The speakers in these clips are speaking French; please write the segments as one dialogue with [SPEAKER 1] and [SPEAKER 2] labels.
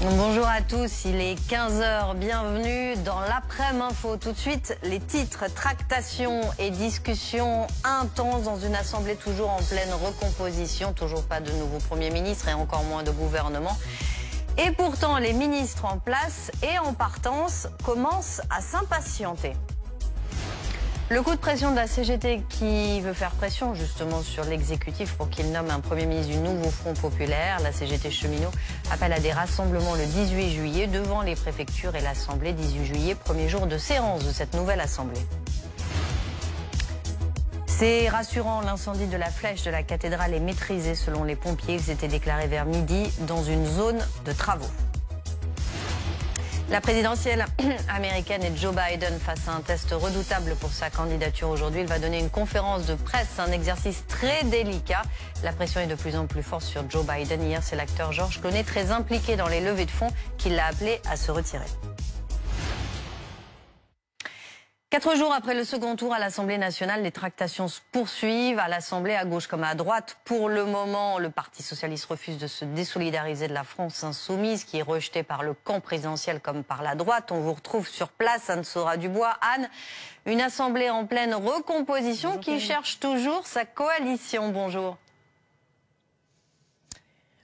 [SPEAKER 1] Bonjour à tous, il est 15 h, bienvenue dans l'après-midi info. Tout de suite, les titres, tractations et discussions intenses dans une assemblée toujours en pleine recomposition. Toujours pas de nouveau Premier ministre et encore moins de gouvernement. Et pourtant, les ministres en place et en partance commencent à s'impatienter. Le coup de pression de la CGT qui veut faire pression justement sur l'exécutif pour qu'il nomme un Premier ministre du nouveau Front populaire. La CGT cheminot appelle à des rassemblements le 18 juillet devant les préfectures et l'Assemblée. 18 juillet, premier jour de séance de cette nouvelle Assemblée. C'est rassurant, l'incendie de la flèche de la cathédrale est maîtrisé selon les pompiers. Ils étaient déclarés vers midi dans une zone de travaux. La présidentielle américaine et Joe Biden face à un test redoutable pour sa candidature aujourd'hui. Il va donner une conférence de presse, un exercice très délicat. La pression est de plus en plus forte sur Joe Biden. Hier, c'est l'acteur George Clooney, très impliqué dans les levées de fonds, qui l'a appelé à se retirer. 4 jours après le second tour à l'Assemblée nationale, les tractations se poursuivent à l'Assemblée, à gauche comme à droite. Pour le moment, le Parti socialiste refuse de se désolidariser de la France insoumise, qui est rejetée par le camp présidentiel comme par la droite. On vous retrouve sur place, Anne Sora-Dubois. Anne, une Assemblée en pleine recomposition qui cherche toujours sa coalition. Bonjour.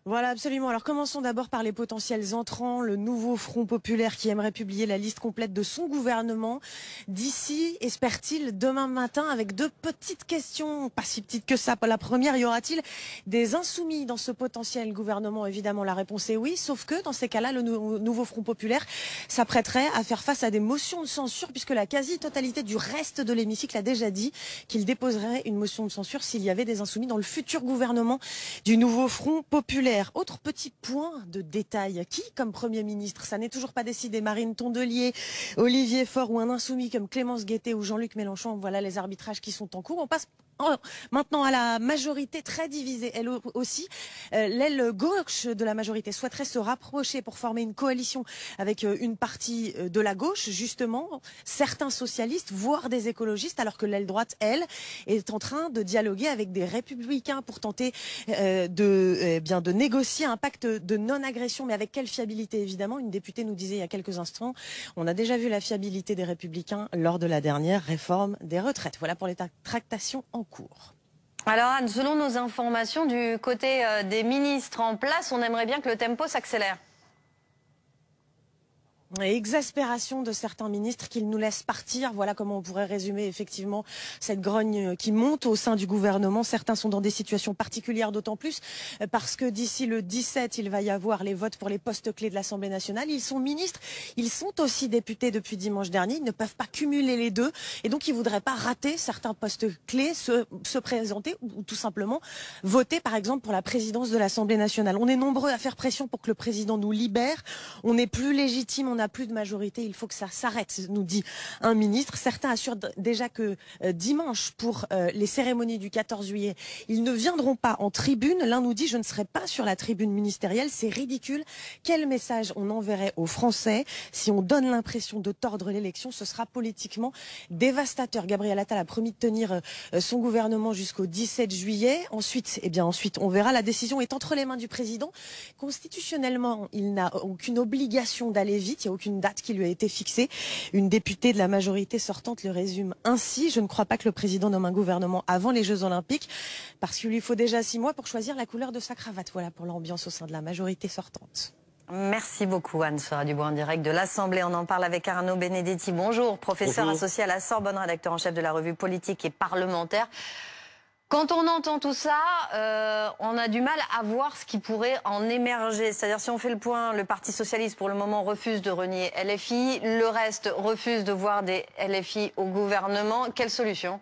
[SPEAKER 2] Voilà, absolument. Alors commençons d'abord par les potentiels entrants. Le nouveau Front populaire qui aimerait publier la liste complète de son gouvernement d'ici, espère-t-il, demain matin, avec 2 petites questions, pas si petites que ça. La première, y aura-t-il des insoumis dans ce potentiel gouvernement? Évidemment, la réponse est oui, sauf que dans ces cas-là, le nouveau Front populaire s'apprêterait à faire face à des motions de censure, puisque la quasi-totalité du reste de l'hémicycle a déjà dit qu'il déposerait une motion de censure s'il y avait des insoumis dans le futur gouvernement du nouveau Front populaire. Autre petit point de détail, qui comme Premier ministre? Ça n'est toujours pas décidé. Marine Tondelier, Olivier Faure ou un insoumis comme Clémence Guettet ou Jean-Luc Mélenchon. Voilà les arbitrages qui sont en cours. On passe maintenant à la majorité très divisée. Elle aussi, l'aile gauche de la majorité souhaiterait se rapprocher pour former une coalition avec une partie de la gauche, justement, certains socialistes, voire des écologistes, alors que l'aile droite, elle, est en train de dialoguer avec des républicains pour tenter de négocier un pacte de non-agression. Mais avec quelle fiabilité, évidemment? Une députée nous disait il y a quelques instants, on a déjà vu la fiabilité des républicains lors de la dernière réforme des retraites. Voilà pour les tractations en cours.
[SPEAKER 1] Alors Anne, selon nos informations du côté des ministres en place, on aimerait bien que le tempo s'accélère.
[SPEAKER 2] Exaspération de certains ministres qu'ils nous laissent partir. Voilà comment on pourrait résumer effectivement cette grogne qui monte au sein du gouvernement. Certains sont dans des situations particulières, d'autant plus parce que d'ici le 17, il va y avoir les votes pour les postes clés de l'Assemblée nationale. Ils sont ministres, ils sont aussi députés depuis dimanche dernier. Ils ne peuvent pas cumuler les deux et donc ils voudraient pas rater certains postes clés, se présenter ou tout simplement voter par exemple pour la présidence de l'Assemblée nationale. On est nombreux à faire pression pour que le président nous libère. On n'est plus légitime, on n'a plus de majorité, il faut que ça s'arrête, nous dit un ministre. Certains assurent déjà que dimanche, pour les cérémonies du 14 juillet, ils ne viendront pas en tribune. L'un nous dit: je ne serai pas sur la tribune ministérielle, c'est ridicule. Quel message on enverrait aux Français si on donne l'impression de tordre l'élection? Ce sera politiquement dévastateur. Gabriel Attal a promis de tenir son gouvernement jusqu'au 17 juillet. Ensuite, on verra. La décision est entre les mains du président. Constitutionnellement, il n'a aucune obligation d'aller vite. Il n'y a aucune date qui lui a été fixée. Une députée de la majorité sortante le résume ainsi: je ne crois pas que le président nomme un gouvernement avant les Jeux Olympiques, parce qu'il lui faut déjà 6 mois pour choisir la couleur de sa cravate. Voilà pour l'ambiance au sein de la majorité sortante.
[SPEAKER 1] Merci beaucoup Anne Sora-Dubois en direct de l'Assemblée. On en parle avec Arnaud Benedetti. Bonjour, professeur associé à la Sorbonne, rédacteur en chef de la revue politique et parlementaire. Quand on entend tout ça, on a du mal à voir ce qui pourrait en émerger. C'est-à-dire, si on fait le point, le Parti socialiste pour le moment refuse de renier LFI, le reste refuse de voir des LFI au gouvernement. Quelle solution ?